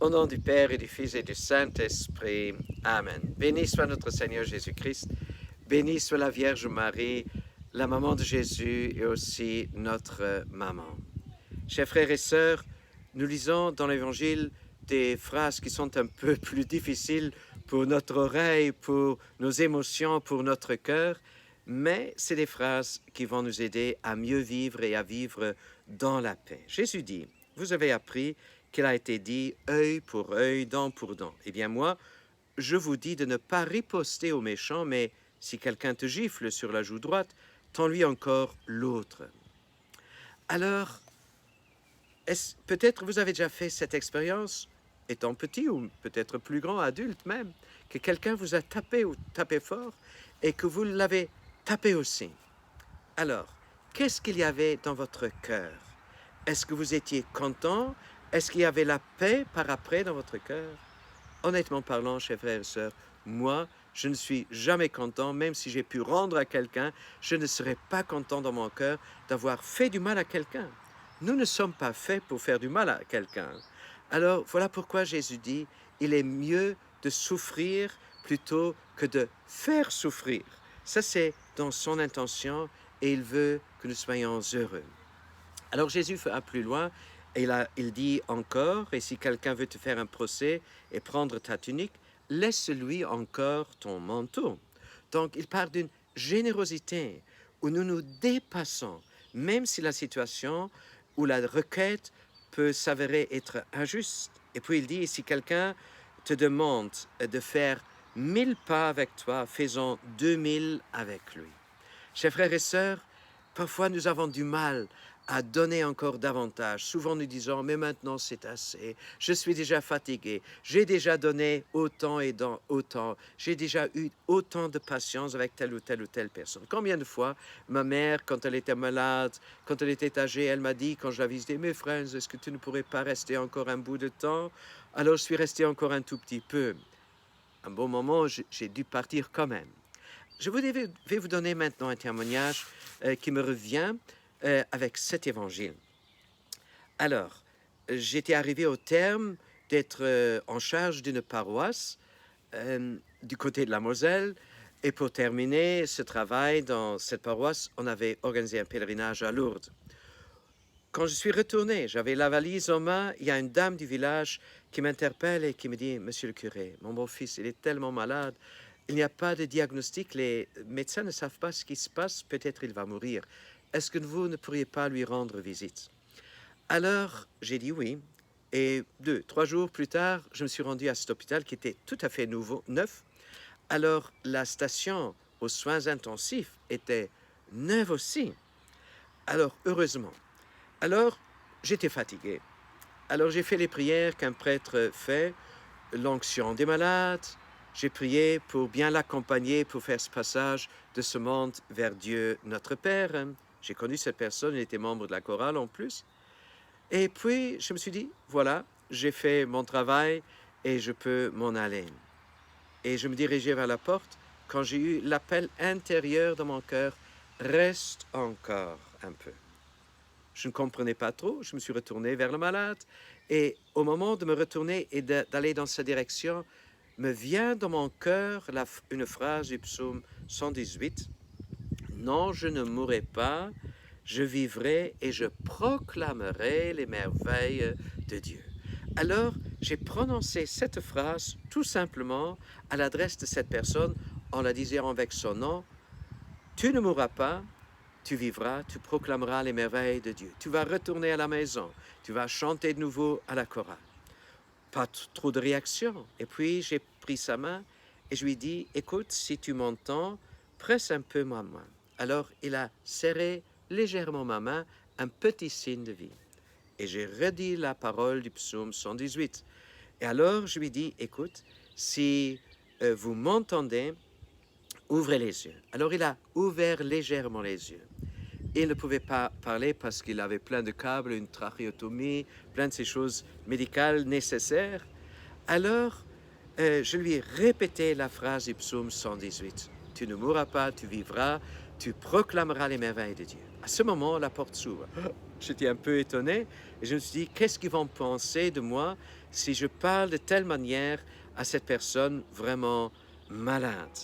Au nom du Père et du Fils et du Saint-Esprit. Amen. Béni soit notre Seigneur Jésus-Christ. Béni soit la Vierge Marie, la maman de Jésus et aussi notre maman. Chers frères et sœurs, nous lisons dans l'Évangile des phrases qui sont un peu plus difficiles pour notre oreille, pour nos émotions, pour notre cœur, mais c'est des phrases qui vont nous aider à mieux vivre et à vivre dans la paix. Jésus dit, vous avez appris qu'il a été dit œil pour œil, dent pour dent. Eh bien moi, je vous dis de ne pas riposter aux méchants, mais si quelqu'un te gifle sur la joue droite, tends-lui encore l'autre. Alors, peut-être vous avez déjà fait cette expérience, étant petit ou peut-être plus grand, adulte même, que quelqu'un vous a tapé ou tapé fort et que vous l'avez tapé aussi. Alors, qu'est-ce qu'il y avait dans votre cœur? Est-ce que vous étiez content? Est-ce qu'il y avait la paix par après dans votre cœur? Honnêtement parlant, chers frères et sœurs, moi, je ne suis jamais content, même si j'ai pu rendre à quelqu'un, je ne serais pas content dans mon cœur d'avoir fait du mal à quelqu'un. Nous ne sommes pas faits pour faire du mal à quelqu'un. Alors, voilà pourquoi Jésus dit, il est mieux de souffrir plutôt que de faire souffrir. Ça, c'est dans son intention et il veut que nous soyons heureux. Alors Jésus va plus loin et il dit encore, et si quelqu'un veut te faire un procès et prendre ta tunique, laisse-lui encore ton manteau. Donc il parle d'une générosité où nous nous dépassons, même si la situation ou la requête peut s'avérer être injuste. Et puis il dit, si quelqu'un te demande de faire 1000 pas avec toi, faisons 2000 avec lui. Chers frères et sœurs, parfois nous avons du mal à donner encore davantage. Souvent nous disons, mais maintenant c'est assez, je suis déjà fatigué, j'ai déjà donné autant et dans autant, j'ai déjà eu autant de patience avec telle ou telle personne. Combien de fois, ma mère, quand elle était malade, quand elle était âgée, elle m'a dit, quand je la visitais, mais Franz, est-ce que tu ne pourrais pas rester encore un bout de temps? Alors je suis resté encore un tout petit peu. Un bon moment, j'ai dû partir quand même. Je vais vous donner maintenant un témoignage qui me revient avec cet évangile. Alors, j'étais arrivé au terme d'être en charge d'une paroisse du côté de la Moselle. Et pour terminer ce travail dans cette paroisse, on avait organisé un pèlerinage à Lourdes. Quand je suis retourné, j'avais la valise en main, il y a une dame du village qui m'interpelle et qui me dit « Monsieur le curé, mon beau-fils, il est tellement malade, il n'y a pas de diagnostic, les médecins ne savent pas ce qui se passe, peut-être il va mourir. Est-ce que vous ne pourriez pas lui rendre visite ?» Alors, j'ai dit oui, et 2-3 jours plus tard, je me suis rendu à cet hôpital qui était tout à fait neuf. Alors, la station aux soins intensifs était neuve aussi. Alors, heureusement. Alors, j'étais fatigué. Alors, j'ai fait les prières qu'un prêtre fait, l'onction des malades. J'ai prié pour bien l'accompagner, pour faire ce passage de ce monde vers Dieu notre Père. J'ai connu cette personne, il était membre de la chorale en plus. Et puis, je me suis dit, voilà, j'ai fait mon travail et je peux m'en aller. Et je me dirigeais vers la porte quand j'ai eu l'appel intérieur de mon cœur, reste encore un peu. Je ne comprenais pas trop, je me suis retourné vers le malade et au moment de me retourner et d'aller dans sa direction, me vient dans mon cœur une phrase du psaume 118. « Non, je ne mourrai pas, je vivrai et je proclamerai les merveilles de Dieu. » Alors, j'ai prononcé cette phrase tout simplement à l'adresse de cette personne en la disant avec son nom. « Tu ne mourras pas, tu vivras, tu proclameras les merveilles de Dieu. Tu vas retourner à la maison, tu vas chanter de nouveau à la chorale. » Pas trop de réaction. Et puis, j'ai pris sa main et je lui ai dit, « Écoute, si tu m'entends, presse un peu ma main. » Alors, il a serré légèrement ma main, un petit signe de vie. Et j'ai redit la parole du psaume 118. Et alors, je lui ai dit, « Écoute, si vous m'entendez, ouvrez les yeux. » Alors, il a ouvert légèrement les yeux. Il ne pouvait pas parler parce qu'il avait plein de câbles, une trachéotomie, plein de ces choses médicales nécessaires. Alors, je lui ai répété la phrase du psaume 118. « Tu ne mourras pas, tu vivras, tu proclameras les merveilles de Dieu. » À ce moment, la porte s'ouvre. J'étais un peu étonné et je me suis dit, qu'est-ce qu'ils vont penser de moi si je parle de telle manière à cette personne vraiment malade?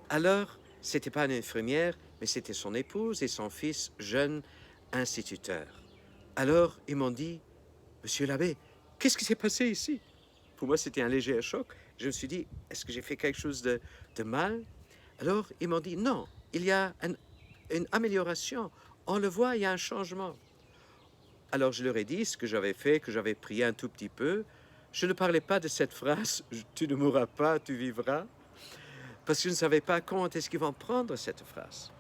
Alors, c'était pas une infirmière, mais c'était son épouse et son fils jeune instituteur. Alors, ils m'ont dit, Monsieur l'abbé, qu'est-ce qui s'est passé ici? Pour moi, c'était un léger choc. Je me suis dit, est-ce que j'ai fait quelque chose de mal? Alors, ils m'ont dit, non, il y a une amélioration. On le voit, il y a un changement. Alors, je leur ai dit ce que j'avais fait, que j'avais prié un tout petit peu. Je ne parlais pas de cette phrase, tu ne mourras pas, tu vivras, parce que je ne savais pas quand est-ce qu'ils vont prendre cette phrase.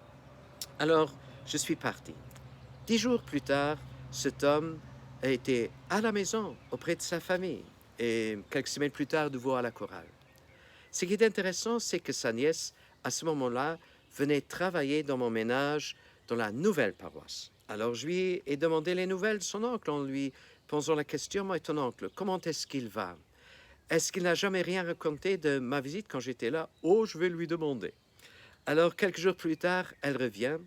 Alors, je suis parti. 10 jours plus tard, cet homme a été à la maison, auprès de sa famille, et quelques semaines plus tard, de voir à la chorale. Ce qui est intéressant, c'est que sa nièce, à ce moment-là, venait travailler dans mon ménage dans la nouvelle paroisse. Alors je lui ai demandé les nouvelles de son oncle en lui posant la question, moi et ton oncle, comment est-ce qu'il va? Est-ce qu'il n'a jamais rien raconté de ma visite quand j'étais là? Oh, je vais lui demander. Alors quelques jours plus tard, elle revient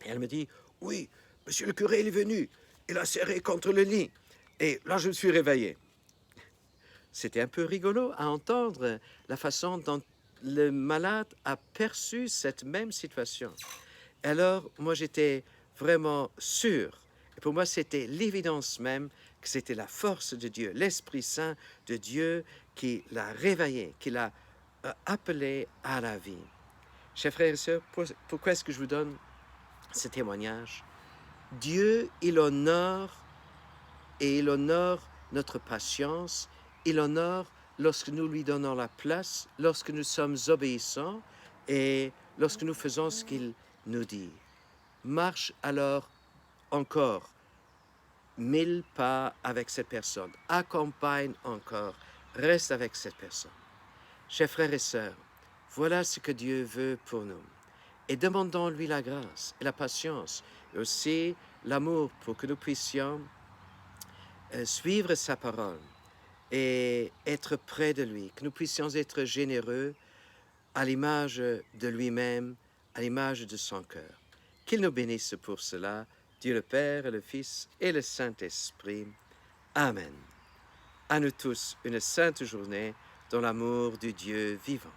et elle me dit, oui, monsieur le curé, il est venu, il a serré contre le lit. Et là, je me suis réveillé. C'était un peu rigolo à entendre la façon dont le malade a perçu cette même situation. Alors, moi, j'étais vraiment sûr. Et pour moi, c'était l'évidence même que c'était la force de Dieu, l'Esprit Saint de Dieu qui l'a réveillé, qui l'a appelé à la vie. Chers frères et sœurs, pourquoi est-ce que je vous donne ce témoignage? Dieu, il honore notre patience, il honore lorsque nous lui donnons la place, lorsque nous sommes obéissants et lorsque nous faisons ce qu'il nous dit. Marche alors encore 1000 pas avec cette personne, accompagne encore, reste avec cette personne. Chers frères et sœurs, voilà ce que Dieu veut pour nous. Et demandons-lui la grâce et la patience, et aussi l'amour pour que nous puissions suivre sa parole et être près de lui, que nous puissions être généreux à l'image de lui-même, à l'image de son cœur. Qu'il nous bénisse pour cela, Dieu le Père, le Fils et le Saint-Esprit. Amen. À nous tous, une sainte journée dans l'amour du Dieu vivant.